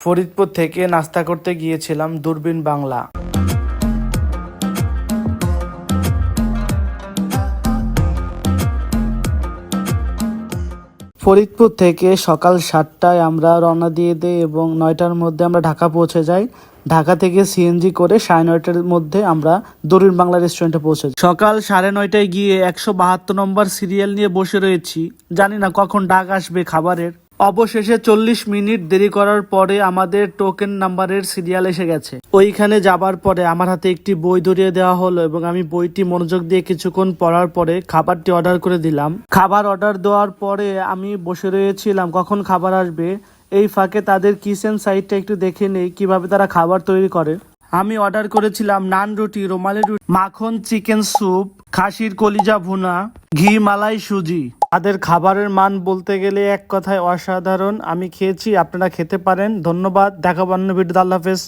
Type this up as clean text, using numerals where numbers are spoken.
ফরিদপুর থেকে নাস্তা করতে গিয়েছিলাম দূরবীন বাংলা। ফরিদপুর থেকে সকাল 7টায় আমরা রওনা দিয়ে দেই এবং 9টার মধ্যে আমরা ঢাকা পৌঁছে যাই। ঢাকা থেকে সিএনজি করে 9:30টার মধ্যে আমরা দূরবীন বাংলা রেস্টুরেন্টে পৌঁছে যাই। সকাল 9:30টায় গিয়ে 172 নম্বর সিরিয়াল নিয়ে বসে রয়েছি, জানি না কখন ডাক আসবে খাবারের। অবশেষে 40 মিনিট দেরি করার পরে আমাদের টোকেন নাম্বারের সিরিয়াল এসে গেছে। ওইখানে যাবার পরে আমার হাতে একটি বই ধরিয়ে দেওয়া হলো এবং আমি বইটি মনোযোগ দিয়ে কিছুক্ষণ পড়ার পরে খাবারটি অর্ডার করে দিলাম। খাবার অর্ডার দেওয়ার পরে আমি বসে রয়েছিলাম কখন খাবার আসবে। এই ফাঁকে তাদের কিচেন সাইডটা একটু দেখে নেই কিভাবে তারা খাবার তৈরি করে। আমি অর্ডার করেছিলাম নান রুটি, রুমালি রুটি, মাখন চিকেন স্যুপ, খাসির কলিজা ভুনা, ঘি মালাই সুজি। তাদের খাবারের মান বলতে গেলে এক কথায় অসাধারণ। আমি খেয়েছি, আপনারা খেতে পারেন। ধন্যবাদ। দেখা অন্য ভিডিওতে। আল্লাহ হাফেজ।